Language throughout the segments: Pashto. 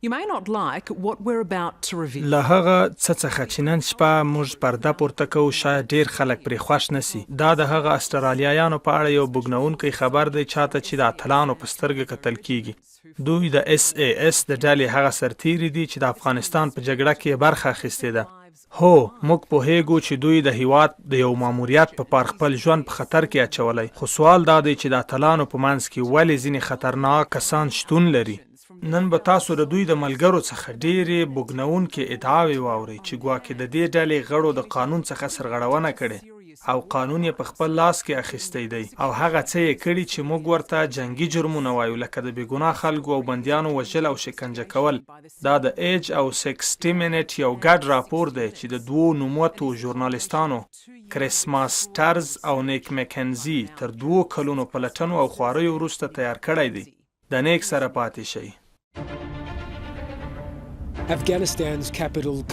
You may not like what we're about to reveal. له هغه څه څخه چې نن شپه موږ پرده پورته کوو شاید ډیر خلک پرې خوښ نسی. دا د هغه استرالیایانو په اړه یو بوږنونکی خبر دی چاته چې د اتلانو په سترګه کتل کیږي. دوی د SAS د ډلې هغه سرتیري دي چې د افغانستان په جګړه کې برخه اخیستې ده. هو موږ پوهیږو چې دوی د هیواد د یو ماموریت په پار خپل ژوند په خطر کې اچولی، خو سوال دا دی چې د اتلانو په منځ کې ولې ځینې خطرناک کسان شتون لري. نن به تاسو د دوی د ملګرو څخه ډېرې بوږنونکې ادعاوې واورئ چې ګواکې د دې ډلې غړو د قانون څخه سرغړونه کړې او قانون یې په خپل لاس کې اخیستی دی او هغه څه یې کړي چې موږ ورته جنگي جرمونه وایو، لکه د بېګناه خلکو او بندیانو وژل او شکنجه کول. دا د ایج او 60 منټ یو ګډ راپور دی چې د دوو نوموتو ژورنالیستانو کریس ماسټرز او نیک مکنزي تر 2 کلونو پلټنو او خواریو وروسته تیار کړی دی. د نیک سره پاتې شئ.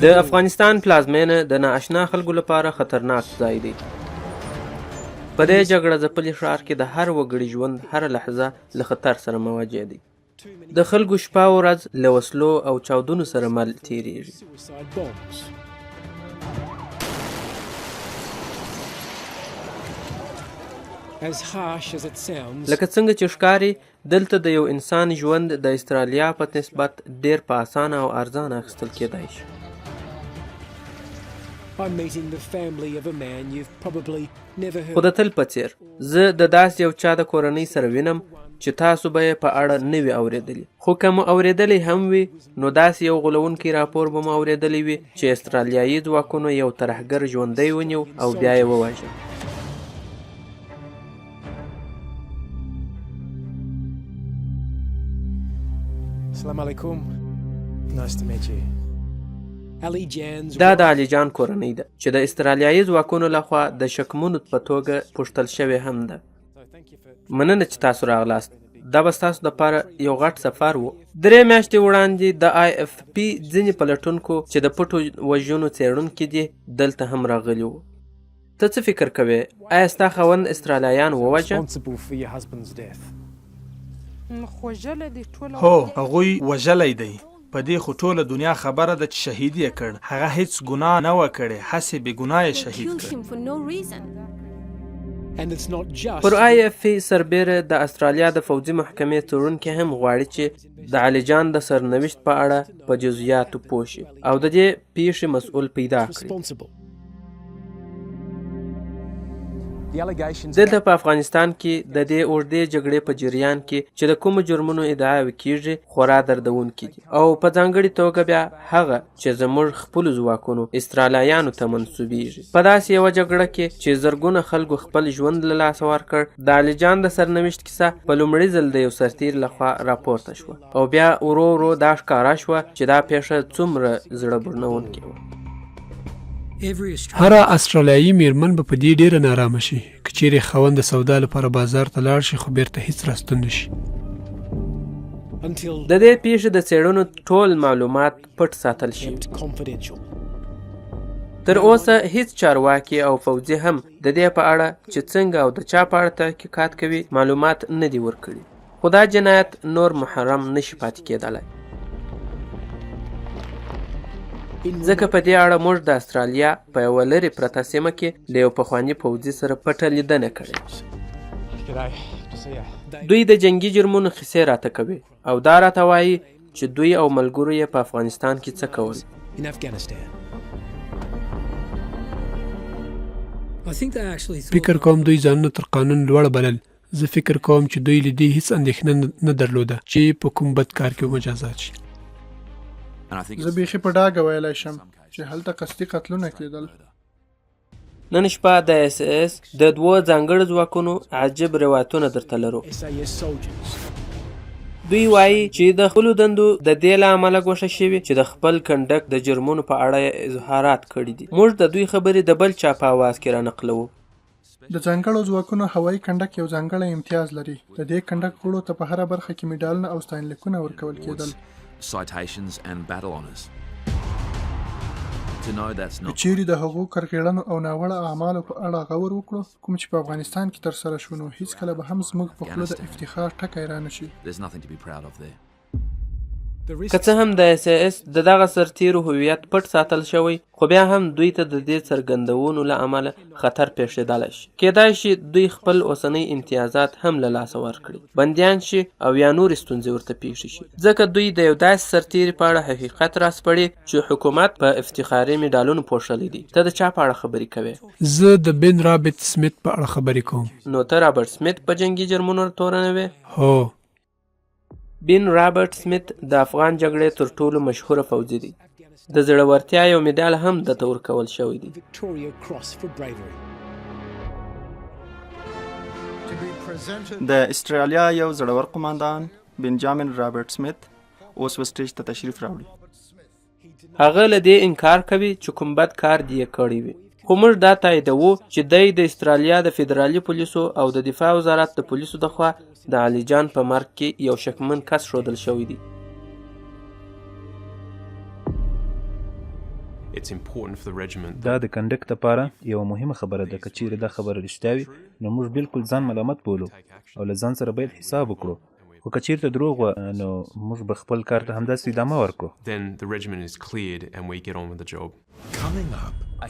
د افغانستان پلازمینه د ناآشنا خلکو لپاره خطرناک ځای دی. په دې جګړه ځپلي ښار کې د هر وګړي ژوند هره لحظه له خطر سره مواجه دی. د خلکو شپه او ورځ له وسلو او چاودنو سره مل تیریږي. لکه څنګه چې ښکاري دلته د یو انسان ژوند د استرالیا په نسبت ډیر په اسانه او ارزانه اخیستل کېدای شي. خو د تل په څیر زه د داسې یو چا د کورنۍ سره وینم چې تاسو به یې په اړه نه وي اورېدلی، خو که مو اورېدلی هم وي نو داسې یو غولونکی راپور به مو اورېدلی وي چې استرالیایي ځواکونو یو ترهګر ژوندی ونیو او بیا یې وواژه. Assalamu alaikum. Nice to meet you. دا د علي جان کورنۍ ده چې د استرالیایي ځواکونو لخوا د شکمنو په توګه پوښتل شوې هم ده. مننه چې تاسو راغلاست. دا به ستاسو دپاره یو غټ سفر و. 3 میاشتې وړاندې د IFP ځینې پلټونکو چې د پټو وژنو څېړونکي دي دلته هم راغلي وو. ته څه فکر کوې؟ آیا ستا خاوند استرالیایان ووژه؟ هو هغوی وژلی دی. په دې خو ټوله دنیا خبره ده چې شهید یې کړ. هغه هیڅ ګناه نه وه کړې، هسې بې ګناه یې شهید کړ. پر IFP سربیره د استرالیا د پوځي محکمې څېړونکي هم غواړي چې د علي جان د سرنوشت په اړه په جزئیاتو پوه شي او د دې پیښې مسؤل پیدا کړي. دلته په افغانستان کې د دې اوږدې جګړې په جریان کې چې د کومو جرمونو ادعاوې کیږي خورا دردونکي دي او په ځانګړې توګه بیا هغه چې زموږ خپلو ځواکونو استرالیایانو ته منسوبیږي. په داسې یوه جګړه کې چې زرګونه خلکو خپل ژوند له لاسه ورکړ، د علي جان د سرنوشت کیسه په لومړي ځل د یو سرتیر لخوا راپورته شوه او بیا ورو ورو دا ښکاره شوه چې دا پیښه څومره زړه بړنونکې وه. هره استرالیایي میرمن به په دې ډیره نارامه شي که چیرې خاوند د سودا لپاره بازار ته لاړ شي خو بیرته هیڅ راستون نه شي. د دې پیښې د څېړنو ټول معلومات پټ ساتل شي. تر اوسه هیڅ چارواکي او پوځي هم د دې په اړه چې څنګه او د چا په اړه تحقیقات کوي معلومات نه دي ورکړي، خو دا جنایت نور محرم نشي پاتې کېدلی. ځکه په دې اړه موږ د استرالیا په یوه لرې پرته سیمه کې له یو پخواني پوځي سره پټه لیدنه کړې. دوی د جنگي جرمونو قصې راته کوي او دا راته وایي چې دوی او ملګرو یې په افغانستان کې څه کول. فکر کوم دوی ځانونه تر قانون لوړ بلل. زه فکر کوم چې دوی له دې هیڅ اندېښنه نه درلوده چې په کوم بد کار کې مجازات شي. زه بیخي په ډاګه ویلی شم چې هلته قصدي قتلونه کېدل. نن شپه د SAS د 2 ځانګړو ځواکونو عجیب روایتونه درته لرو. دوی وایي چې د خپلو دندو د دې له امله ګوښه شوي چې د خپل کنډک د جرمونو په اړه اظهارات کړي دي. موږ د دوی خبرې د بل چا په اواز کې رانقلوو. د ځانګړو ځواکونو هوایي کنډک یو ځانګړی امتیاز لري. د دې کنډک غړو ته په هره برخه کې میډالونه او ستاینلیکونه ورکول کېدل. citations and battle honors. To know that's not. چیرې د هغو کرکېړنو او ناوړه اعمالو په اړه غور وکړو کوم چې په افغانستان کې تر سره شو، نو هیڅ کله به هم زموږ په خوله د افتخار ټکی را نه شي. There's nothing to be proud of there. که څه هم د SAS د دغه سرتیرو هویت پټ ساتل شوی، خو بیا هم دوی ته د دې څرګندونو له امله خطر پیښیدلی شي. کیدای شي دوی خپل اوسنی امتیازات هم له لاسه ورکړي، بندیان شي او یا نورې ستونزې ورته پیښې شي، ځکه دوی د یو داسې سرتیري په اړه حقیقت راسپړي چې حکومت په افتخاري مډالونو پوښلی دي. ته د چا په اړه خبرې کوې؟ زه د بن رابرټ سمیت په اړه خبرې کوم. نو ته رابرټ سمیت په جنگي جرمونو تورنوې؟ هو. بن رابرټ سمیت د افغان جګړې تر ټولو مشهوره فوجي دی. د زړورتیا یو مډال هم درته ورکول شوی دی. د استرالیا یو زړور قوماندان بنجامین رابرټ سمیت اوس وسټیج ته تشریف راوړي. هغه له دې انکار کوي چې کوم بد کار دی یې کړی وي، خو موږ دا تاییدوو چې دی د استرالیا د فدرالي پولیسو او د دفاع وزارت د پولیسو د خوا د علي جان په مرګ کې یو شکمن کس ښودل شوی دی. دا د کنډک لپاره یو مهمه خبره ده. که چیرې دا خبره رښتیا وي نو موږ بالکل ځان ملامت بولو او له ځان سره باید حساب وکړو، خو که چیرته دروغ وه نو موږ به خپل کار ته همداسې ادامه ورکړو.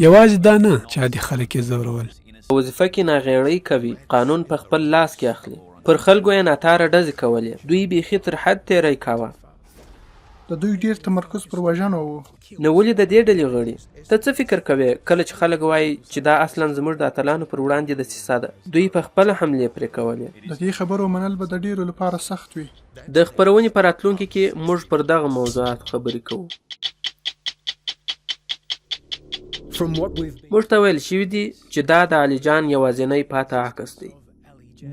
یوازې دا نه چې عادي خلک یې ځورول. وظیفه کې ناغېړۍ کوي، قانون په خپل لاس کې اخلي، پر خلکو یې ناتاره ډزې کولې، دوی بیخي تر حد تېری کاوه. د دوی ډیر تمرکز پر وژنو و. نو ولې د دې ډلې غړي ته څه فکر کوې کله چې خلک وایي چې دا اصلا زموږ د اتلانو پر وړاندې دسیسه ده؟ دوی په خپله حملې پرې کولې. د دې خبرو منل به د ډیرو لپاره سخت وي. د خپرونې په راتلونکي کې موږ پر دغه موضوعات خبرې کوو. موږ ته ویل شوي دي چې دا د علي جان یوازینی پاته عکس دی.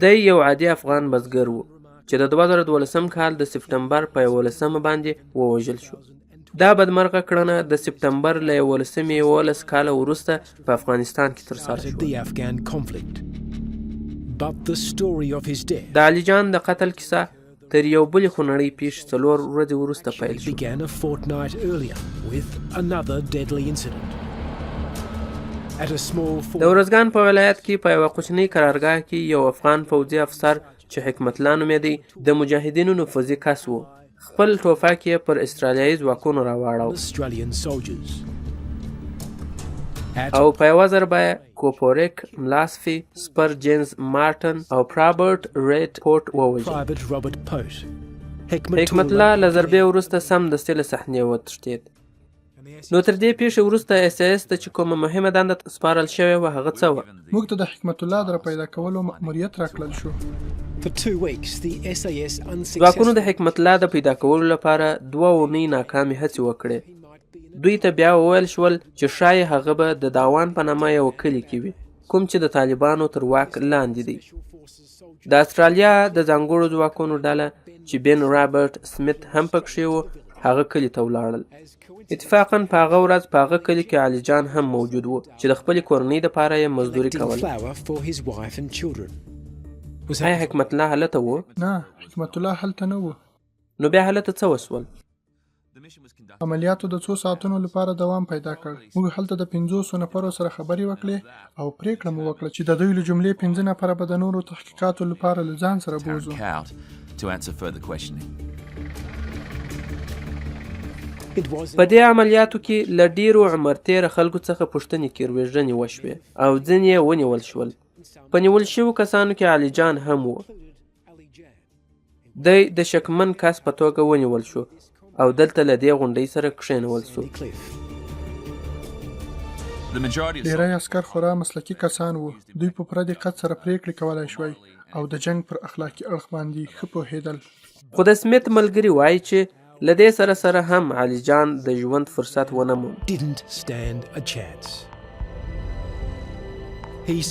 دی یو عادي افغان بزګر و چې د 2012 کال د سپټمبر په 11 باندې ووژل شو. دا بدمرغه کړنه د سپټمبر له 11 کاله وروسته په افغانستان کې ترسره شوه. د علي جان د قتل کیسه تر یو بلې خونړۍ پیښې 4 ورځې وروسته پیل شو. د ورځګان په ولایت کې په یوه کوچنۍ قرارګاه کې یو افغان پوځي افسر چې حکمت الله نومېدی د مجاهدینو نفوذي کس و. خپل ټوپک یې پر استرالیایي ځواکونو راواړاو او په یوه ضربه یې کوپوریک، ملاسفي، سپر جینز مارټن او پرابرټ ریډ پورټ ووژل. حکمت الله له ضربې وروسته سمدستي له صحنې وتښتېد. نو تر دې پیښې وروسته SAS ته چې کومه مهمه دنده سپارل شوې وه هغه څه وه؟ موږ ته د حکمت الله د پیدا کولو مأموریت راکړل شو. ځواکونو د حکمت الله د پیدا کولو لپاره 2 اونۍ ناکامې هڅې وکړې. دوی ته بیا وویل شول چې ښایي هغه به د داوان په نامه یو کلي کې وي کوم چې د طالبانو تر واک لاندې دی. د استرالیا د ځانګړو ځواکونو ډله چې بن رابرټ سمیت هم پکښې و هغه کلي ته ولاړل. اتفاقا په هغه ورځ په هغه کلي کې علي جان هم موجود و چې د خپلې کورنۍ دپاره یې مزدوري کوله. آیا حکمت الله هلته و؟ نه، حکمت الله هلته نه و. نو بیا هلته څه وسول؟ عملیاتو د 2 ساعتونو لپاره دوام پیدا کړ. موږ هلته د 500 نفرو سره خبرې وکړې او پریکړه مو وکړه چې د دوی له جملې 15 نفره به د نورو تحقیقاتو لپاره له ځان سره بوزو. په دې عملیاتو کې له ډیرو عمرتېره خلکو څخه پوښتنې کیرویژنې وشوې او ځینې یې ونیول شول. په نیول شوو کسانو کې علي جان هم و. دی د شکمن کس په توګه ونیول شو او دلته له دې غونډۍ سره کښېنول شو. ډیری عسکر خورا مسلکي کسان وو. دوی په پوره دقت سره پریکړې کولای شوی او د جنگ پر اخلاقي اړخ باندې ښه پوهېدل. خو د سمیت ملګري وایي چې له دې سره هم علي جان د ژوند فرصت ونه موند.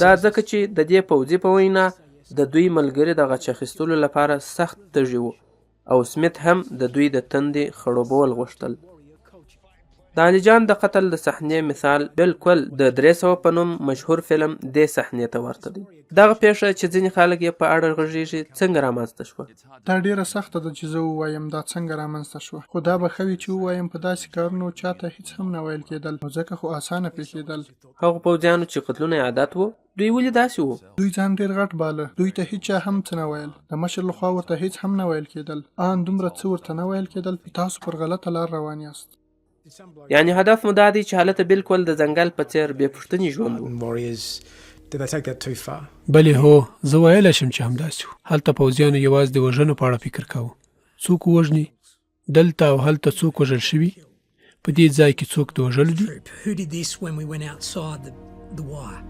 دا ځکه چې د دې پوځي په وینا د دوی ملګري د غچ اخیستلو لپاره سخت تږي وو او سمیت هم د دوی د تندې خړوبول غوښتل. د علي جان د قتل د صحنې مثال بالکل د 300 په نوم مشهور فلم دې صحنې ته ورته دی. دغه پیښه چې ځینې خلک یې په اړه غږیږي څنګه رامنځته شوه؟ دا ډیره سخته ده چې زه ووایم دا څنګه رامنځته شوه، خو دا به ښه وي چې ووایم په داسې کارونو چاته هیڅ هم نه ویل کېدل، نو ځکه خو اسانه پیښېدل. هغو پوځیانو چې قتلونه یې عادت وو دوی ولې داسې وو؟ دوی ځان ډیر غټ باله، دوی ته هیڅ چا هم څه نه ویل، د مشر لخوا ورته هیڅ هم نه ویل کېدل، ان دومره څه ورته نه ویل کېدل، تاسو پر غلطه لار روان یاست. یعنی هدف مو دا دی چې هلته بالکل د ځنګل په څیر بې پوښتنې ژوند وو. Warriors, did they take that too far? بلې هو، زه ویلی شم چې همداسې وو. هلته پوځیانو یوازې د وژنو په اړه فکر کاوه. څوک ووژني؟ دلته او هلته څوک وژل شوي؟ په دې ځای کې څوک د وژلو دي؟ Who did this when we went outside the wire?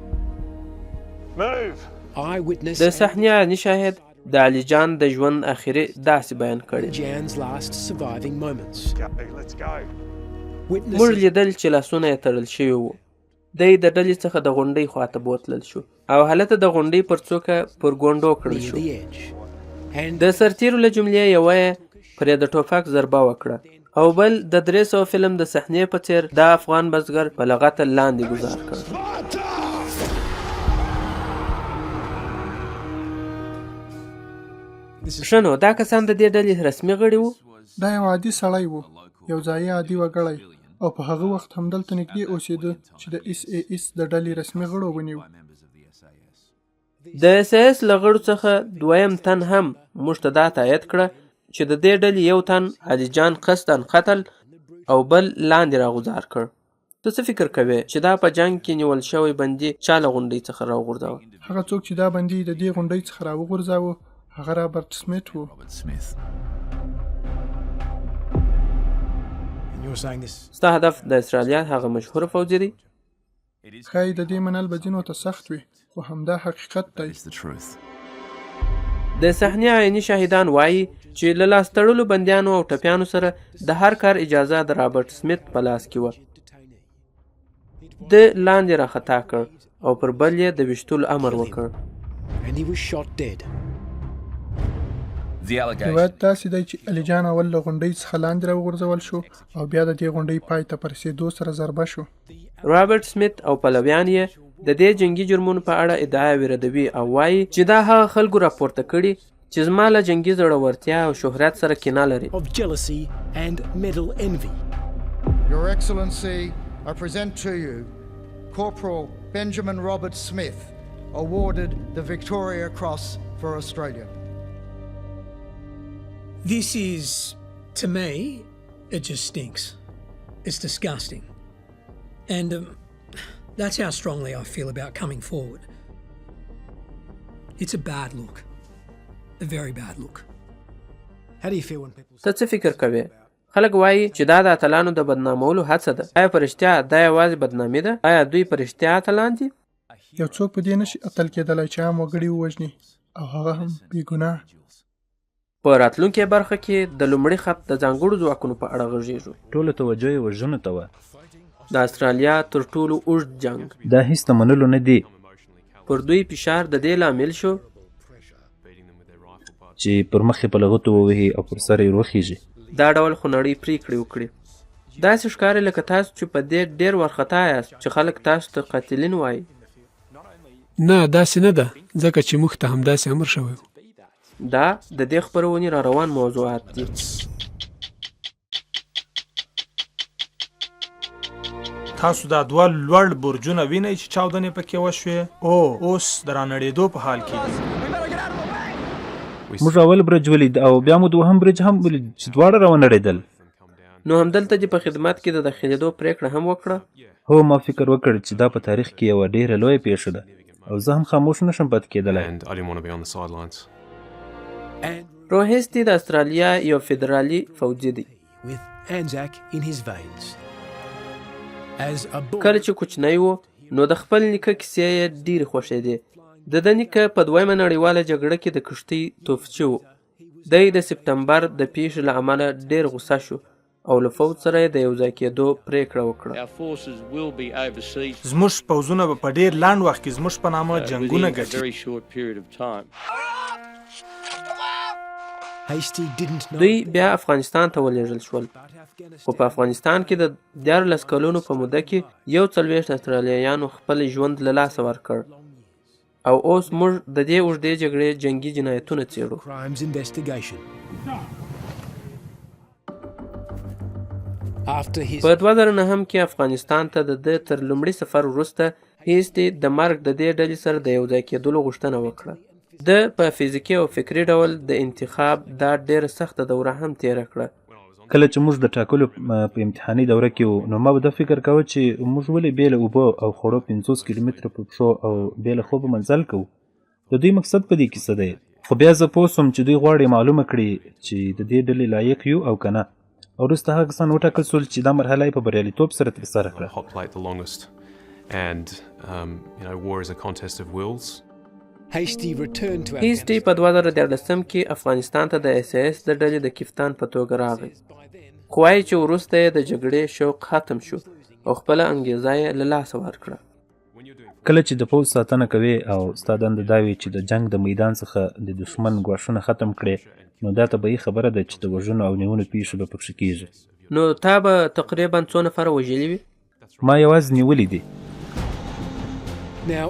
د صحنې عیني شاهد د علي جان د ژوند اخري داسې بیان کړی: Jan's last surviving moments. موږ لیدل چې لاسونه یې تړل شوي وو. دی د ډلې څخه د غونډۍ خواته بوتلل شو او هلته د غونډۍ پر څوکه پر ګونډو کړل Near شو. the edge. د سرتیرو له جملې یوه یې پرې د ټوپک ضربه وکړه او بل د 300 فلم د صحنې په څیر د افغان بزګر په لغته لاندې گزار کړ. شنو دا کسان د دې ډلې رسمي غړي وو؟ دا یو عادي سړی وو، یو ځایي عادي وګړی، او په هغه وخت همدلته نږدې اوسېده چې د SAS د ډلې رسمي غړو ونیو. د SAS له غړو څخه دویم تن هم موږ ته دا تایید کړه چې د دې ډلې یو تن علي جان قصداً قتل او بل لاندې راغوځار کړ. ته څه فکر کوې چې دا په جنګ کې نیول شوی بندي چا له غونډۍ څخه راوغورځاوه؟ هغه څوک چې دا بندي د دې غونډۍ څخه راوغورځاوه هغه رابرټ سمیت وو. ستا هدف د استرالیا هغه مشهور فوجي دی؟ ښایي د دې منل به ځینو ته سخت وي، خو همدا حقیقت دی. د صحنې عیني شاهدان وایي چې له لاس تړلو بندیانو او ټپیانو سره د هر کار اجازه د رابرټ سمیت په لاس کې وه. د لاندې راخطا کړ او پر بل یې د ویشتلو امر وکړ. And he was shot dead. روایت داسې دی چې علي جان اول له غونډۍ څخه لاندې راوغورځول شو او بیا د دې غونډۍ پای ته په رسېدو سره ضربه شو. رابرټ سمیت او پلویان یې د دې جنگي جرمونو په اړه ادعاوې ردوي او وایي چې دا هغه خلکو راپورته کړي چې زما له جنگي زړورتیا او شهرت سره کینه لري. Of jealousy and mental envy. Your Excellency, I present to you Corporal Benjamin Robert Smith, awarded the Victoria Cross for Australia. This is, to me, it just stinks. It's disgusting. And that's how strongly I feel about coming forward. It's a bad look. A very bad look. How do you feel when people ته څه فکر کوې؟ خلک وایي چې دا د اتلانو د بدنامولو هڅه ده. آیا په رښتیا دا یوازې بدنامي ده؟ آیا دوی په رښتیا اتلان دي؟ یو څوک په دې نشي اتل کېدلی چې عام وګړي ووژني او هغه هم بې ګناه. په راتلونکې برخه کې د لومړي خط د ځانګړو ځواکونو په اړه غږیږو. ټوله توجه یې وژنو ته وه. د استرالیا تر ټولو اوږد جنګ دا هیڅ د منلو نه دی. پر دوی فشار د دې لامل شو چې پر مخ یې په لغتو ووهي او پر سر یې وخیږي. دا ډول خونړۍ پریکړې وکړي. داسې ښکاري لکه تاسو چې په دې ډېر وارخطا یاست چې خلک تاسو ته قاتلین وایي. نه داسې نه ده، ځکه چې موږ ته همداسې امر شوی و. دا د دې خپرونې را روان موضوعات دي. تاسو دا دوه لوړ برجونه وینئ چې چاودنې پکې وشوې؟ او اوس د رانړېدو په حال کې دي. موږ اول برج ولید او بیا مو دوهم برج هم ولید چې دواړه راونړېدل. نو همدلته دې په خدمت کې د داخلېدو پرېکړه هم وکړه؟ هو ما فکر وکړ چې دا په تاریخ کې یوه ډېره لویه پیښه ده او زه هم خاموش نشم پاتې کېدلی. روهیسټي د استرالیا یو فدرالي فوجي دی. with Anzac in his veins. As a boy, کله چې کوچنی و نو د خپل نیکه کیسې یې ډېرې خوښېدې. د ده نیکه په دویمه نړیواله جګړه کې د کښتۍ توپچي و. دی د سپتمبر د پیښې له امله ډېر غوسه شو او له فوج سره یې د یوځای کېدو پرېکړه وکړه. زموږ پوځونه به په ډېر لنډ وخت کې زموږ په نامه جنګونه ګټي. Hastie didn't know دوی بیا افغانستان ته ولېږل شول، خو په افغانستان کې د 14 کلونو په موده کې 41 استرالیایانو خپل ژوند له لاسه ورکړ، او اوس موږ د دې اوږدې جګړې جنگي جنایتونه څېړو. crimes investigation. After his په 2009 کې افغانستان ته د ده تر لومړي سفر وروسته هیسټي د مرګ د دې ډلې سره د یو ځای کېدلو غوښتنه وکړه. ده په فزیکي او فکري ډول د انتخاب دا ډېره سخته دوره هم تېره کړه. کله چې موږ د ټاکلو په امتحاني دوره کې وو، نو ما به دا فکر کاوه چې موږ ولې بې له اوبو او خوړو 50 کیلومتره په پښو او بې له خوبه منزل کوو. د دوی مقصد په دې کې څه دی؟ خو بیا زه پوه سوم چې دوی غواړي معلومه کړي چې د دې ډلې لایق یو او که نه. او وروسته هغه کسان وټاکل شول چې دا مرحله یې په بریالیتوب سره ترسره کړه. hot plate the longest, and war is a contest of wills. Hastie returned to هیسټي په 2014 کې افغانستان ته د SAS د ډلې د کپتان په توګه راغی، خو وایي چې وروسته یې د جګړې شوق ختم شو او خپله انګېزه یې له لاسه ورکړه. کله چې د پوځ ساتنه کوي او ستا دنده دا وي چې د جنگ د میدان څخه د دښمن ګواښونه ختم کړې، نو دا طبیعي خبره ده چې د وژنو او نیونو پیښې به پکښې کېږي. نو تا به تقریبا څو نفره وژلي وي؟ ما یوازې نیولي دي.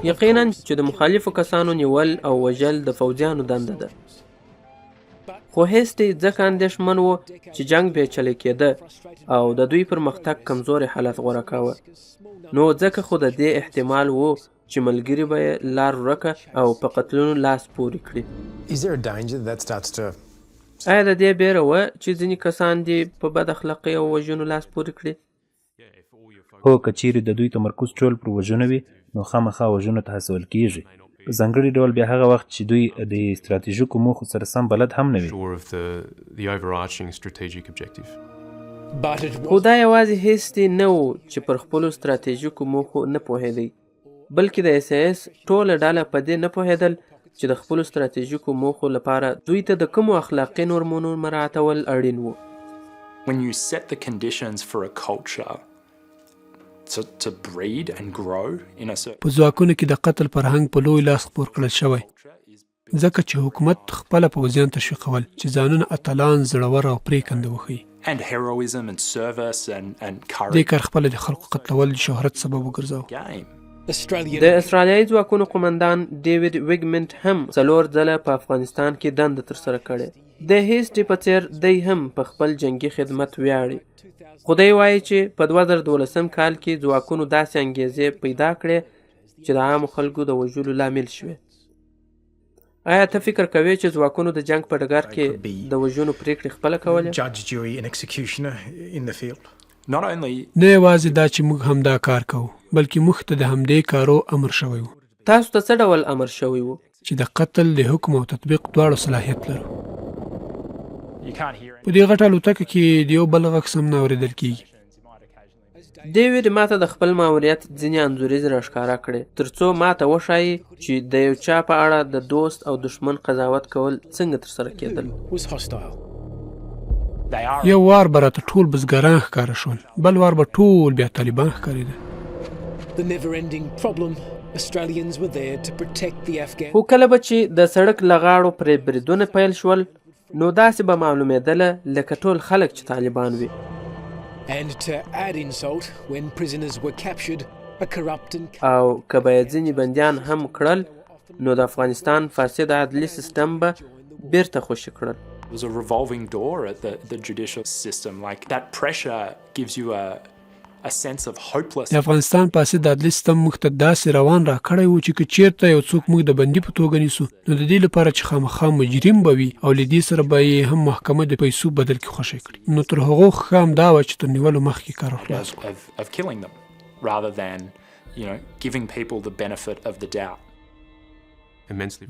یقینا چې د مخالفو کسانو نیول او وژل د فوجیانو دنده ده، خو هیسټي ځکه اندېښمن و چې جنگ پیچلی کېده او د دوی پرمختګ کمزوري حالت غوره کاوه، نو ځکه خو د دې احتمال و چې ملګري به یې لار ورکه او په قتلونو لاس پورې کړي. Is there a danger that starts to آیا د دې بیره وه چې ځینې کسان دې په بد اخلاقۍ او وژنو لاس پورې کړي؟ هو، که چیرې د دوی تمرکز ټول پر وژنو وي، نو خامخا وژنو ته هڅول کېږي. په ځانګړي ډول بیا هغه وخت چې دوی د ستراتیژیکو موخو سره سم بلد هم نه وي. خو دا یوازې هیسټي نه و چې پر خپلو ستراتیژیکو موخو نه پوهېدی، بلکې د SAS ټوله ډله په دې نه پوهېدل چې د خپلو ستراتیژیکو موخو لپاره دوی ته د کومو اخلاقي نورمونو مراعاتول اړین وو. When you set the conditions for a culture to breed and grow in a certain په ځواکونو کې د قتل فرهنګ په لوی لاس خپور کړل شوی، ځکه چې حکومت خپله پوځیان تشویقول چې ځانونه اتلان، زړور او پرېکنده وښیي. and heroism and service and courage. دې کار خپله د خلکو قتلول د شهرت سبب وګرځاوه. د استرالیایي ځواکونو قمندان ډیوډ ویګمنټ هم 4 ځله په افغانستان کې دنده ترسره کړې. د هیسټي په څېر دی هم په خپل جنگي خدمت ویاړي، خو دی وایي چې په 2012 کال کې ځواکونو داسې انګېزې پیدا کړې چې د عامو خلکو د وژلو لامل شوې. آیا ته فکر کوې چې ځواکونو د جنگ په ډګر کې د وژنو پریکړې خپله کولې؟ judge, jury and executioner in the field? Not only نه یوازې دا چې موږ همدا کار کوو، بلکې موږ ته د همدې کارو امر شوی و. تاسو ته څه ډول امر شوی و؟ چې د قتل، د حکم او تطبیق دواړو صلاحیت لرو. you can't hear په دې غټه الوتکه کې د یو بل غږ سم نه اورېدل کېږي. ډیوډ ماته د خپل ماموریت ځینې انځوریز راښکاره کړې ترڅو ماته وښایي چې د یو چا په اړه د دوست او دشمن قضاوت کول څنګه ترسره کېدل. Was hostile. یو وار به راته ټول بزګران ښکاره شول، بل وار به ټول بیا طالبان ښکارېدل. The never-ending problem. Australians were there to protect the Afghan. خو کله به چې د سړک له غاړو پرې بریدونه پیل شول، نو داسې به معلومېدله لکه ټول خلک چې طالبان وي. And to add insult, when prisoners were captured, a corrupt and او که به یې ځینې بندیان هم کړل، نو د افغانستان فاسد عدلي سیستم به بیرته خوشي کړل. It was a revolving door at the judicial system. Like that pressure gives you a sense of hopelessness. د افغانستان فاسد عدلي سیستم موږ ته داسې روان راکړی و چې که چېرته یو څوک موږ د بندي په توګه نیسو، نو د دې لپاره چې خامخا مجرم به وي او له دې سره به یې هم محکمه د پیسو بدل کې خوشی کړي. نو تر هغو ښه همدا وه چې تر نیولو مخکې کار خلاص کړو. of killing them rather than giving people the benefit of the doubt.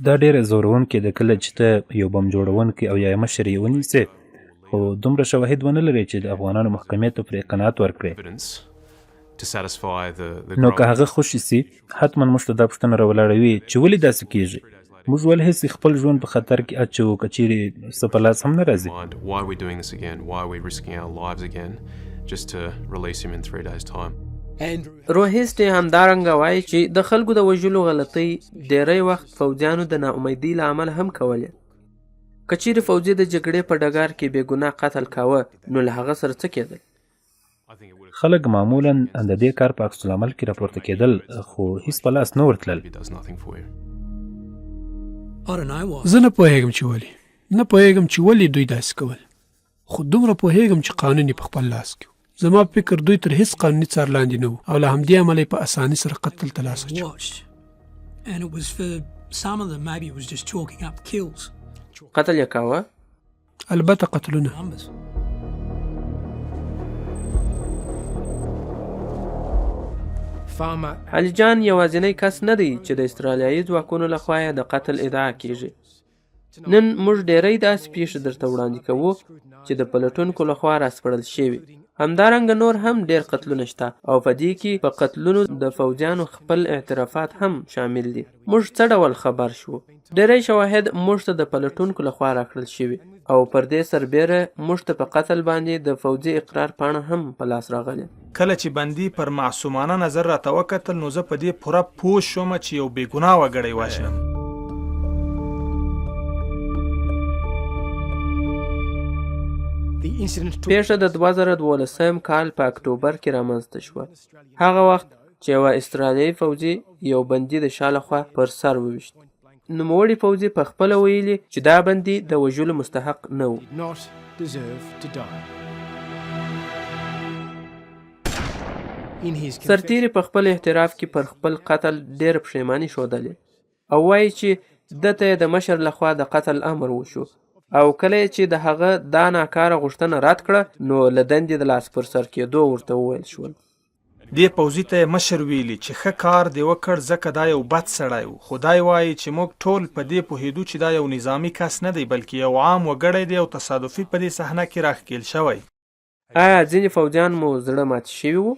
دا ډېره زورونکې ده کله چې ته یو بم جوړونکی او یا مشر یې ونیسې، خو دومره شواهد ونه لري چې د افغانانو محکمې ته پرې قناعت ورکړي. نو که هغه خوشي سي، حتما موږ ته دا پوښتنه راولاړوي چې ولې داسې کېږي. موږ ولې هسې خپل ژوند په خطر کې اچوو که چیرې څه په لاس هم نه راځي. روهیسټي همدارنګه وایي چې د خلکو د وژلو غلطۍ ډیری وخت فوجیانو د ناامیدۍ له امله هم کولې. که چیرې فوجي د جګړې په ډګر کې بې ګناه قتل کاوه نو له هغه سره څه کېدل؟ خلک معمولا د دې کار په عکس العمل کې راپورته کېدل خو هیڅ په لاس نه ورتلل. زه نه پوهېږم چې ولې دوی داسې کول، خو دومره پوهېږم چې قانون یې په خپل لاس کې و. زما په فکر دوی تر هیڅ قانوني څار لاندې نه وو او له همدې امله یې په اسانۍ سره قتل ته لاس اچاوه. قتل یې کاوه؟ البته قتلونه. علي جان یوازینی کس نه دی چې د استرالیایي ځواکونو لخوا یې د قتل ادعا کیږي. نن موږ ډیری داسې پیښې درته وړاندې کوو چې د پلټونکو لخوا راسپړل شوي. همدارنګه نور هم ډیر قتلونه شته او په دې کې په قتلونو د فوجیانو خپل اعترافات هم شامل دي. موږ څه ډول خبر شو؟ ډیری شواهد موږ ته د پلټونکو لخوا راکړل شوي او پر دې سربیره موږ ته په قتل باندې د فوجي اقرار پاڼه هم په لاس راغلې. کله چې بندي پر معصومانه نظر راته وکتل نو زه په دې پوره پوه شوم چې یو بې ګناه وګړی وژنم. پیښه د 2012 کال په اکتوبر کې رامنځته شوه. هغه وخت چې یوه استرالیایي فوجي یو بندي د شا لخوا پر سر وویشت. نوموړي فوجي په خپله ویلي چې دا بندي د وژلو مستحق نه و. سرتیري په خپل اعتراف کې پر خپل قتل ډېر پښیماني ښودلې او وایي چې دته یې د مشر لخوا د قتل امر وشو او کله چې د هغه دا ناکاره غوښتنه رد کړه نو له دندې د لاس پر سر کېدو ورته وویل شول. دې پوځي ته مشر ویلي چې ښه کار دې وکړ ځکه دا یو بد سړی و. خدای وایي چې موږ ټول په دې پوهېدو چې دا یو نظامي کس نه دی بلکې یو عام وګړی دی او تصادفي په دې صحنه کې راښکېل شوی. آیا ځینې فوجیان مو زړه مات شوي وو؟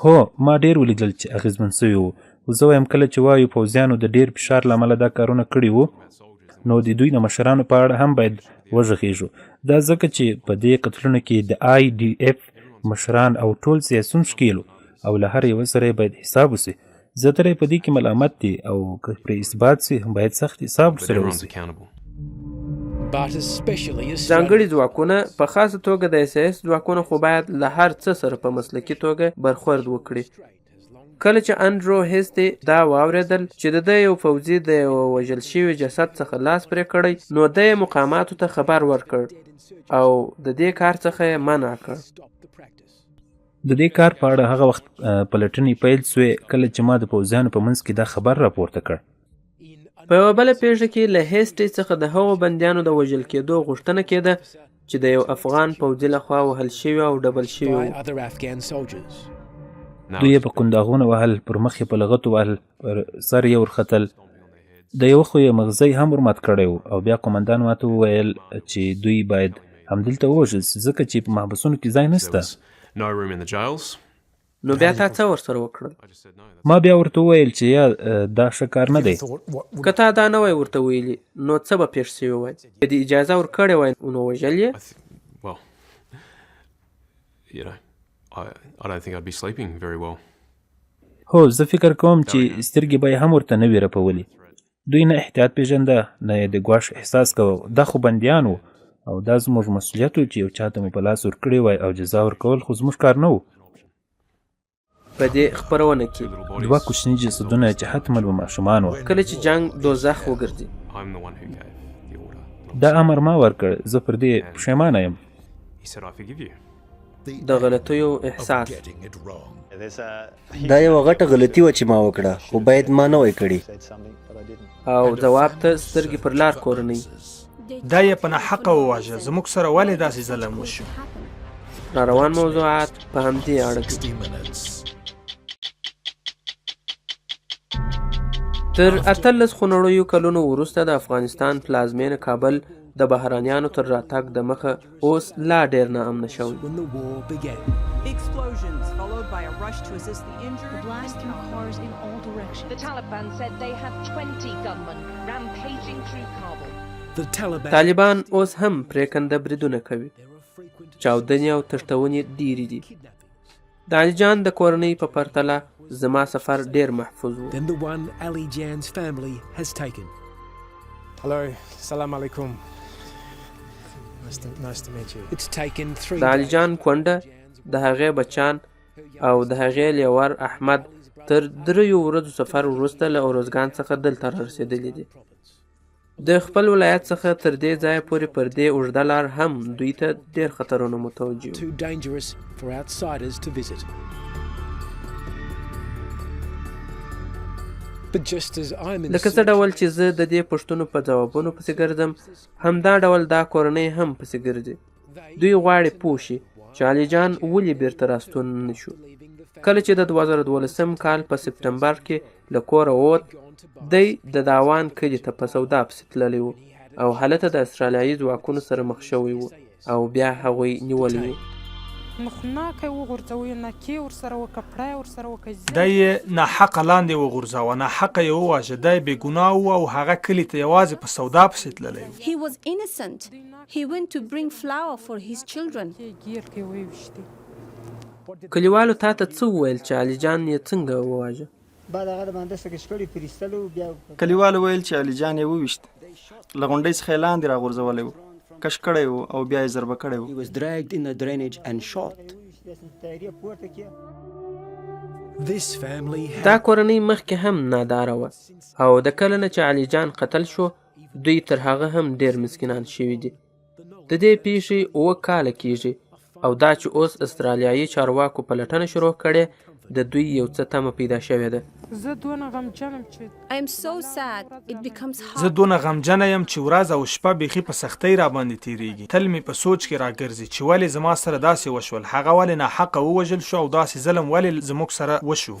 هو ما ډېر ولیدل چې اغېزمن سوي وو. زه وایم کله چې وایو پوځیانو د ډېر فشار له امله دا کارونه کړي وو نو د دوی د مشرانو په اړه هم باید وغږیږو. دا ځکه چې په دې قتلونو کې د IDF مشران او ټول سیاسون ښکیلو او له هر یوه سره باید حساب وسي. زیاتره په دې کې ملامت دي او که پرې اثبات سي باید سخت حساب ورسره وسي. ځانګړي ځواکونه په خاصه توګه د SAS ځواکونه خو باید له هر څه سره په مسلکي توګه برخورد وکړي. کله چې انډرو هیسټي دا واورېدل چې د ده یو فوجي د یو وژل شوي جسد څخه لاس پرې کړی نو ده یې مقاماتو ته خبر ورکړ او د دې کار څخه یې منع کړ. د دې کار په اړه هغه وخت پلټنې پیل سوې کله چې ما د پوځیانو په منځ کې دا خبر راپورته کړ. په یوه بله پیښه کې له هیسټي څخه د هغو بندیانو د وژل کېدو غوښتنه کېده چې د یو افغان پوځي لخوا وهل شوي او ډبل شوي وو. دوی یې په کنداغونه وهل، پر مخ یې په لغتو وهل، پر سر یې ورختل. د یوه خو یې مغزی هم ورمات کړی و او بیا قومندان ماته وویل چې دوی باید همدلته ووژل سي ځکه چې په محبسونو کې ځای نشته. نو بیا تا څه ورسره وکړل؟ ما بیا ورته وویل چې یا دا ښه کار نه دی. که تا دا نه وای ورته ویلي نو څه به پیښ سوي وای؟ که دې اجازه ورکړې وای نو وژل یې؟ هو زه فکر کوم چې سترګې به یې هم ورته نه وي رپولي. دوی نه احتیاط پېژنده نه یې د ګواښ احساس کوه. دا خو بندیان وو او دا زموږ مسؤلیت و چې یو چا ته مو په لاس ورکړی وای او جزا ورکول خو زموږ کار نه و. په دې خپرونه کې 2 کوچني جسدونه چې حتما به ماشومان وو. کله چې جنګ دوزخ وګرځي دا امر ما ورکړ. زه پر دې پښیمانه یم. د غلطیو احساس دا یوه غټه غلطي وه چې ما وکړه خو باید ما نه وای کړې. او جواب ته سترګې پر لار کورنۍ. دا یې په ناحقه وواژه. زموږ سره ولې داسې ظلم وشو؟ راروان موضوعات په همدې اړه دي. تر 18 خونړیو کلونو وروسته د افغانستان پلازمینه کابل د بهرانیانو تر راتګ د مخه اوس لا ډیر ناامنه شوی. Explosions followed by a rush to assist the injured. The blast threw cars in all directions. The Taliban said they have 20 gunmen rampaging through Kabul. طالبان اوس هم پریکنده بریدونه کوي. چاودنې او تښتونې ډیرې دي. د علي جان د کورنۍ په پرتله زما سفر ډیر محفوظ و. Hello, salam alaikum. Nice to meet you. It's taken 3 د علي جان کونډه د هغې بچان او د هغې لیور احمد تر 3 ورځو سفر وروسته له اروزګان څخه دلته رسېدلي دي. د خپل ولایت څخه تر دې ځایه پورې پر دې اوږده لار هم دوی ته ډېر خطرونه متوجه too dangerous for outsiders to visit. But just as I'm in لکه څه ډول چې زه د دې پوښتنو په ځوابونو پسې ګرځم، همدا ډول دا کورنۍ هم پسې ګرځي. دوی غواړي پوه شي چې علي جان ولې بیرته راستون نه شو. کله چې د 2012 کال په سپټمبر کې له کوره ووت، دی د داوان کلي ته په سودا پسې تللی و او هلته د استرالیایي ځواکونو سره مخ شوی و او بیا هغوی نیولی و. دی یې ناحقه لاندې وغورځاوه، ناحقه یې وواژه. دی بې ګناه و او هغه کلي ته یوازې په سودا پسې تللی و. He was innocent. He went to bring flour for his children. کلیوالو تا ته څه وویل چې علي جان یې څنګه وواژه؟ کلیوالو ویل چې علي جان یې وویشت، له غونډۍ څخه یې لاندې راغورځولی و، کش کړی و او بیا یې ضربه کړی و. دا کورنۍ مخکې هم ناداره وه او د کله نه چې علي جان قتل شو، دوی تر هغه هم ډېر مسکینان شوي دي. د دې پیښې 7 کاله کیږي او دا چې اوس استرالیایي چارواکو پلټنه شروع کړې، د دوی یو څه تمه پیدا شوې ده. I'm so sad. It becomes hard. زه دونه غمجنه یم چې ورځ او شپه بیخي په سختۍ راباندې تیریږي. تل مې په سوچ کې راګرځي چې ولې زما سره داسې وشول، هغه ولې ناحقه ووژل شو او داسې ظلم ولې زموږ سره وشو.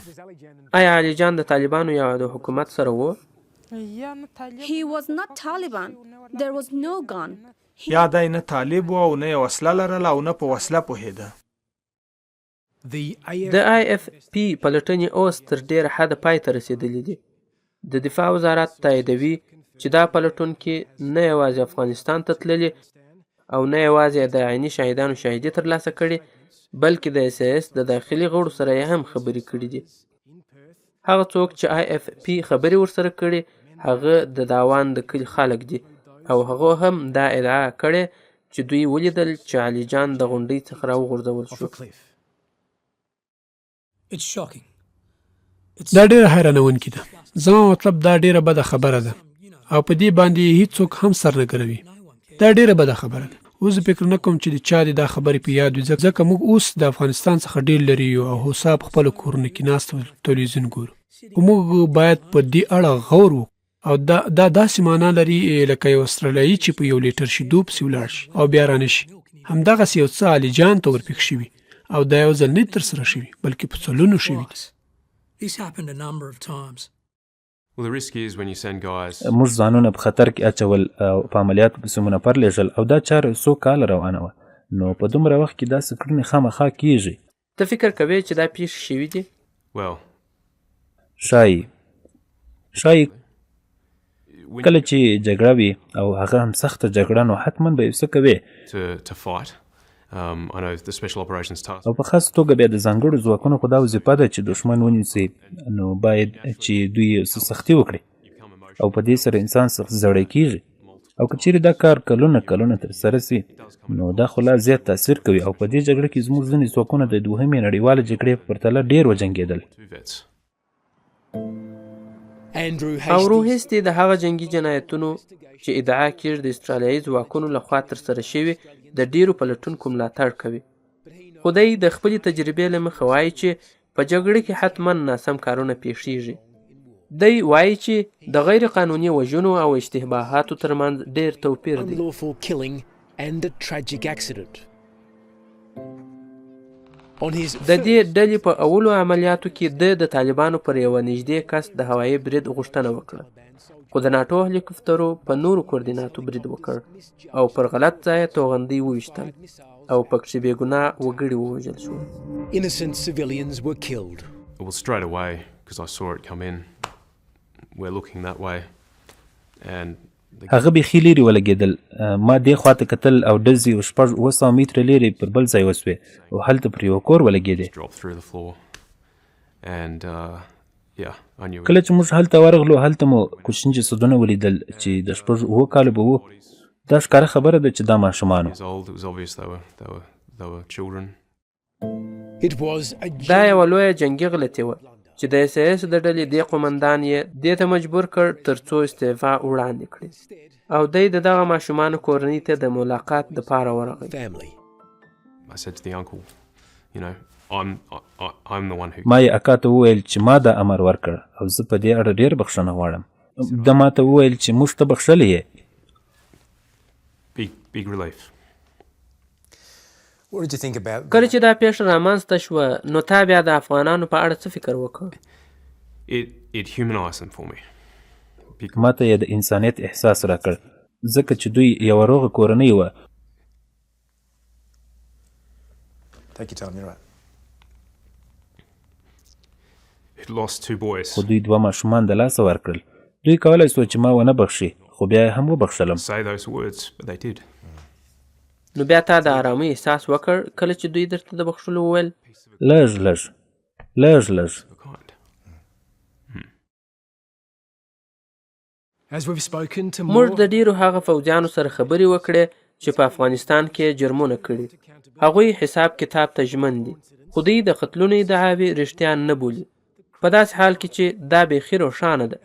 آیا علي جان د طالبانو یا د حکومت سره و؟ He was not Taliban. There was no gun. یا دی نه طالب و او نه یې وسله لرله او نه په وسله پوهېده. د IFP پلټنې اوس تر ډېره حده پای ته رسېدلې دي. د دفاع وزارت تاییدوي چې دا پلټونکي نه یوازې افغانستان ته تللي او نه یوازې د عیني شهیدانو شهیدي ترلاسه کړې، بلکې د SAS د داخلي غړو سره یې هم خبرې کړې دي. هغه څوک چې IFP خبرې ورسره کړي هغه د داوان د کلي خلک دي او هغه هم دا ادعا کړې چې دوی ولیدل چې علي جان د غونډۍ څخه راوغورځول شو. دا ډېره حیرانونکې ده. زما مطلب دا ډېره بده خبره ده او په دې باندې هیڅوک هم سر نه ګروي. دا ډېره بده خبره ده. اوس فکر نه کوم چې د چا دې دا خبرې په یاد وي، ځکه موږ اوس د افغانستان څخه ډېر لرې یو او هوسا په خپلو کورونو کې ناست تلویزیون ګورو. موږ باید په دې اړه غور وکړو او دا داسې معنا لري لکه یو استرالیایي چې په یو لیټر شیدو پسې ولاړ شي او بیا رانه شي. همدغسې یو څه علي جان ته ورپېښ شوي او دا یو ځل نه ترسره شوي بلکې په څلونو شوي دي. موږ ځانونه په خطر کې اچول او په عملیاتو پسې منفر لیږل او دا چاره څو کاله روانه وه. نو په دومره وخت کې داسې کړنې خامخا کیږي. ته فکر کوې چې دا پیښې شوي دي؟ شایي کله چې جګړه وي او هغه هم سخته جګړه، نو حتما به یو څه کوې. او په خاص توګه بیا د ځانګړو ځواکونو خو دا وظیفه ده چې دښمن ونیسي، نو باید چې دوی څه سختي وکړي او په دې سره انسان سخت زړی کیږي. او که چیرې دا کار کلونه ترسره سي، نو دا خو لا زیات تاثیر کوي. او په دې جګړه کې زموږ ځینې ځواکونه د 2مې نړیواله جګړې په پرتله ډېر وجنګېدل. او روهیستي د هغه جنگي جنایتونو چې ادعا کېږي د استرالیایي ځواکونو لخوا ترسره شوي د ډیرو پلټونکو ملاتړ کوي. خو دی د خپلې تجربې له مخې وایي چې په جګړه کې حتما ناسم کارونه پیښیږي. دی وایي چې د غیر قانوني وژنو او اشتباهاتو ترمنځ ډیر توپیر دی. د دې ډلې په اولو عملیاتو کې د طالبانو پر یوه نږدې کس د هوایي برید غوښتنه وکړه، خو د ناټو هلیکوپټرو په نورو کوردیناتو برید وکړ او پر غلط ځای توغندۍ وویشتل او پکې بې ګناه وګړي ووژل شول. Innocent civilians were killed. Well, straight away, because I saw it come in, we're looking that way, and هغه بیخي لرې ولګېدل. ما دې خواته کتل او ډزې 600 متره لرې پر بل ځای وسوې او هلته پر یو کور ولګېدې. Yeah, I knew کله چې موږ هلته ورغلو هلته مو کوچني جسدونه ولیدل چې د 6 کالو به وو. دا ښکاره خبره ده چې دا ماشومان وو. years old. It was obvious they were children. It was a دا یوه لویه جنګي غلطي وه چې د SAS د ډلې دې قومندان یې دې ته مجبور کړ ترڅو استعفا وړاندې کړي او دی د دغه ماشومانو کورنۍ ته د ملاقات دپاره ورغی. family. I said to the uncle, you know, I'm the one who. ما یې اکا ته وویل چې ما دا امر ورکړ او زه په دې اړه ډېر بخښنه غواړم. ده ما ته وویل چې موږ ته بخښلی یې. Big relief. What did you think about کله چې دا پیښه رامنځته شوه نو تا بیا د افغانانو په اړه څه فکر وکړ؟ It humanized them for me. ما ته یې د انسانیت احساس راکړ ځکه چې دوی یوه روغه کورنۍ وه. Take your time, you're right. It lost 2 boys. خو دوی 2 ماشومان د لاسه ورکړل. دوی کولی سو چې ما ونه بخښي خو بیا یې هم وبخښلم. Say those words, but they did. نو بیا تا د آرامۍ احساس وکړ کله چې دوی درته د بخښلو وویل؟ لږ As we've spoken to موږ more د ډیرو هغه فوجیانو سره خبرې وکړې چې په افغانستان کې جرمونه کړي. هغوی حساب کتاب ته ژمن دي خو دوی د قتلونو ادعاوې رښتیا نه بولي. په داسې حال کې چې دا بیخي روښانه ده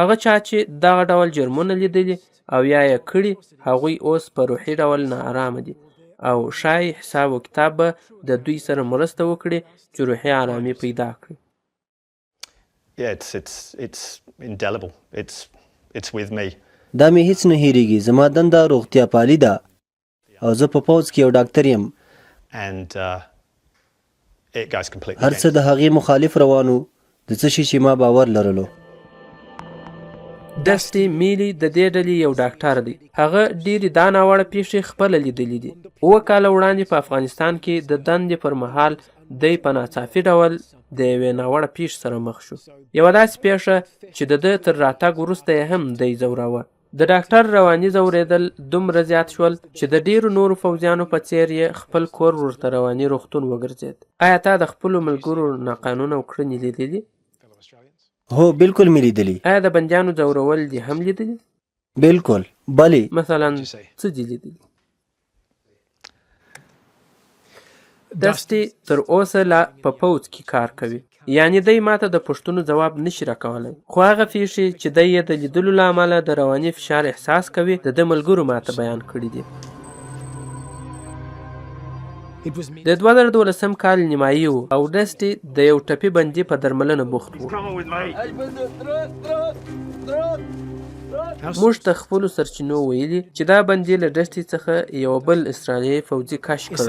هغه چا چې دغه ډول جرمونه لیدلي او یا یې کړي هغوی اوس په روحي ډول ناارامه دي او شاید حساب و کتاب به د دوی سره مرسته وکړي چې روحي آرامي پیدا کړي. Yeah, it's indelible. It's with me. دا مې هیڅ نه هیریږي. زما دنده روغتیا پالي ده او زه په پوځ کې یو ډاکټر یم. And it goes completely. هر څه د هغې مخالف روانو د څه شي چې ما باور لرلو. دستي میلی د دې ډلې یو ډاکټر دی. هغه ډېرې دا ناوړه پیښې خپله لیدلي دي. 7 کاله وړاندې په افغانستان کې د دندې پر مهال دی په ناڅاپي ډول د یوې ناوړه پیښې سره مخ شو. یوه داسې پیښه چې د ده تر راتګ وروسته یې هم دی ځوراوه. د ډاکټر رواني ځورېدل دومره زیات شول چې د ډیرو نورو فوجیانو په څیر یې خپل کور ورته رواني روغتون وګرځېد. آیا تا د خپلو ملګرو ناقانونه کړنې لیدلي؟ هو بالکل مې لیدلي. آیا د بندیانو ځورول دې هم لیدلي؟ بالکل بلې. مثلا څه دې لیدلي؟ دستي تر اوسه لا په پوځ کې کار کوي. یعنی دی ماته د پوښتنو ځواب نشي راکولی خو هغه پیښې چې دی یې د لیدلو له امله د رواني فشار احساس کوي د ده ملګرو ماته بیان کړي دي. د 2012 کال نیمایي و او دستي د یو ټپي بندي په درملنه بوخت و. موږ ته خپلو سرچینو ویلي چې دا بندي له دستي څخه یو بل اسرائیلي فوجي کشف کړ.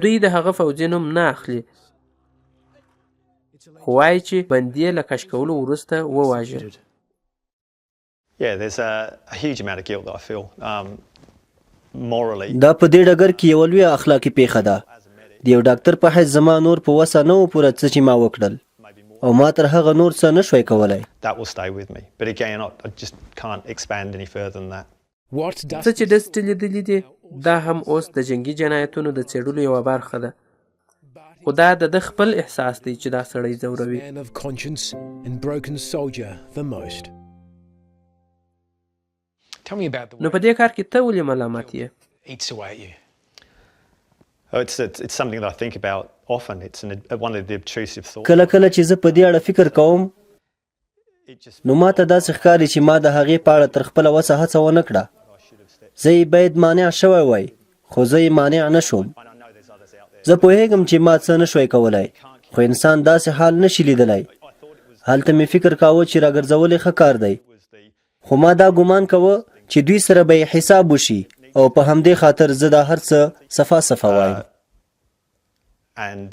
دوی د هغه فوجي نوم نه اخلي خو وایي چې بندي یې له کشف کولو وروسته وواژه. Yeah, there's a huge amount of guilt that I feel. Morally. دا په دې ډګر کې یو لویه اخلاقي پیښه ده. د یو ډاکټر په حیث زما نور په وسه نه و پوره څه چې ما وکړل او ما تر هغه نور څه نه شوی کولی. That will stay with me. But again, I just can't expand any further than that. څه چې دستي لیدلي دي دا هم اوس د جنګي جنایتونو د څېړلو یوه برخه ده خو دا د ده خپل احساس دی چې دا سړی ځوروي. نو په دې کار کې ته ولې ملامت یې؟ It's something that I think about often. It's one of the obtrusive thoughts. کله کله چې زه په دې اړه فکر کوم نو ما ته داسې ښکاري چې ما د هغې په اړه تر خپله وسه هڅه ونه کړه. زه یې باید مانع شوی وای خو زه یې مانع نه شوم. زه پوهیږم چې ما څه نه شوی کولی خو انسان داسې حال نشي لیدلی. هلته مې فکر کاوه چې راګرځول یې ښه کار دی خو ما دا ګمان کوه چې دوی سره به یې حساب وشي او په همدې خاطر زه دا هر څه صفا صفا وایم. And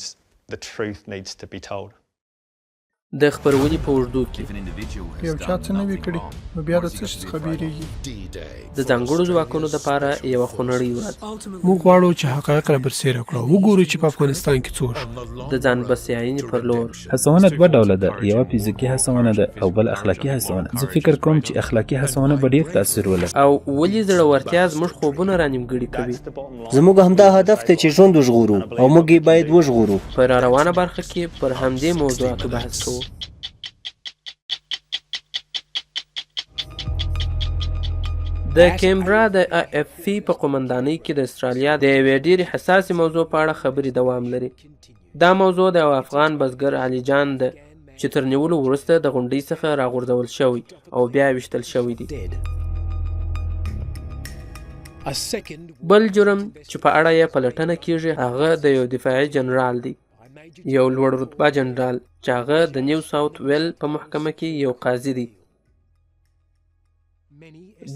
the truth needs to be told. د خپرونې په اوږدو کې یو چا څه نه وي کړي نو بیا د څه شي څخه بیریږي. د ځانګړو ځواکونو دپاره یوه خونړۍ ورځ. موږ غواړو چې حقایق را برسېره کړو، وګورو چې په افغانستان کې څه وشول. د ځان بسیاینې پر لور هڅونه دوه ډوله ده، یوه فزیکي هڅونه ده او بل اخلاقي هڅونه. زه فکر کوم چې اخلاقي هڅونه به ډېر تاثیر ولري. او ولې زړورتیا زموږ خوبونه رانیمګړي کوي؟ زموږ همدا هدف دی چې ژوند وژغورو او موږ یې باید وژغورو. په راروانه برخه کې پر همدې موضوعاتو بحث کوو. د کیمبرا د AFP په قومندانۍ کې د استرالیا د یوې ډېرې حساسې موضوع په اړه خبرې دوام لري. دا موضوع د یو افغان بزګر علي جان ده چې تر نیولو وروسته د غونډۍ څخه راغورځول شوی او بیا ویشتل شوی دی. بل جرم چې په اړه یې پلټنه کیږي هغه د یو دفاعي جنرال دی، یو لوړ رتبه جنرال چې هغه د نیو ساوث ویل په محکمه کې یو قاضي دی.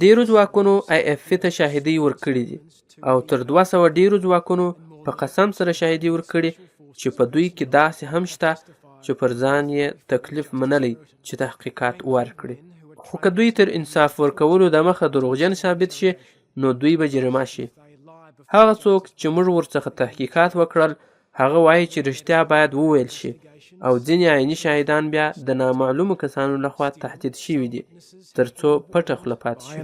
ډیرو ځواکونو AFP ته شاهدي ورکړي دي او تر 200 ډیرو ځواکونو په قسم سره شاهدي ورکړي چې په دوی کې داسې هم شته چې پر ځان یې تکلیف منلی چې تحقیقات ورکړي. خو که دوی تر انصاف ورکولو د مخه دروغجن ثابت شي نو دوی به جریمه شي. هغه څوک چې موږ ورڅخه تحقیقات وکړل هغه وایي چې رښتیا باید وویل شي او ځینې عیني شاهدان بیا د نامعلومو کسانو لخوا تهدید شوي دي ترڅو پټه خوله پاتې شي.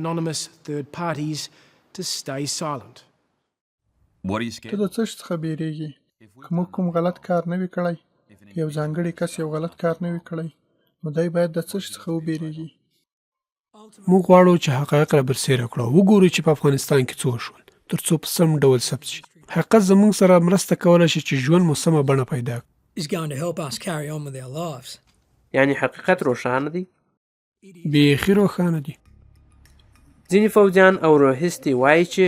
ته د څه شي څخه بیریږي؟ که موږ کوم غلط کار نه وي کړی، یو ځانګړی کس یو غلط کار نه وي کړی، نو دی باید د څه شي څخه وبیریږي. موږ غواړو چې حقایق را برسېره کړو، وګورو چې په افغانستان کې څه وشول ترڅو په سم ډول ثبت شي. حقیقت زموږ سره مرسته کولی شي چې ژوند مو سمه بڼه پیدا کړي. یعنی حقیقت روښانه دی؟ بیخي روښانه دی. ځینې فوجیان او روحیستي وایي چې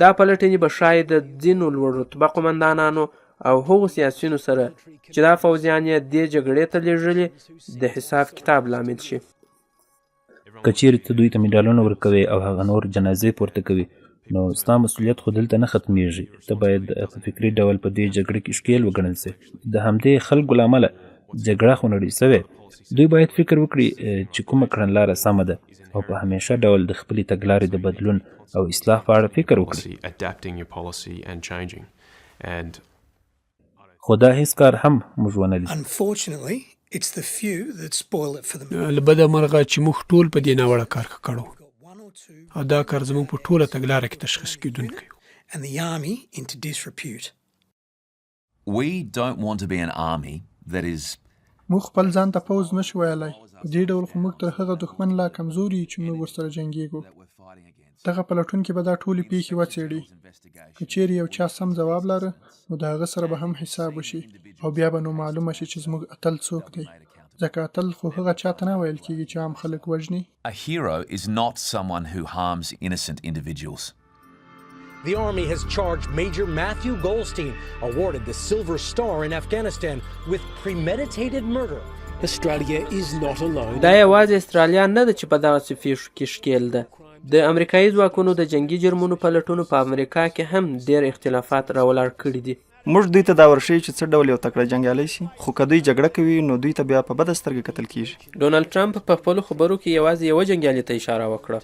دا پلټنې به ښایي د ځینو لوړ رتبه قومندانانو او هغو سیاسیونو سره چې دا فوجیان یې دې جګړې ته لېږلي د حساب کتاب لامل شي. که چیرې ته دوی ته میډالونه ورکوې او هغه نور جنازې پورته کوي نو ستا مسؤلیت خو دلته نه ختمیږي. ته باید په فکري ډول په دې جګړه کې ښکیل وګڼل سي. د همدې خلکو له امله جګړه خونړۍ سوې. دوی باید فکر وکړي چې کومه کړنلاره سمه ده او په همیشه ډول د خپلې تګلارې د بدلون او اصلاح په اړه فکر وکړي. خو دا هیڅ کار هم موږ ونه لید. له بده مرغه چې موږ ټول په دې ناوړه کار کړو او دا کار زموږ په ټوله تګلاره کې تشخیص کېدونکی. موږ خپل ځان ته پوځ نشو ویلی. په دې ډول خو موږ تر هغه دښمن لا کمزوري چې موږ ورسره جنګیږو. دغه پلټونکي به دا ټولې پیښې وڅېړي. که چیرې یو چا سم ځواب لاره نو د هغه سره به هم حساب وشي او بیا به نو معلومه شي چې زموږ اتل څوک دی. ځکه اتل خو هغه چاته نه ویل کېږي چې عام خلک وژني. A hero is not someone who harms innocent individuals. The Army has charged Major Matthew Goldstein, awarded the Silver Star in Afghanistan, with premeditated murder. Australia is not alone. دا یوازې استرالیا نه ده چې په دغسې پیښو کې ښکیل ده. د امریکایي ځواکونو د جنګي جرمونو پلټونو په امریکا کې هم ډېر اختلافات راولاړ کړي دي. موږ دوی ته دا ورښیو چې څه ډول یو تکړه جنګیالی شي، خو که دوی جګړه کوي نو دوی ته بیا په بده سترګه کتل کیږي. ډونالډ ټرمپ په خپلو خبرو کې یوازې یوه جنګیالي ته اشاره وکړه.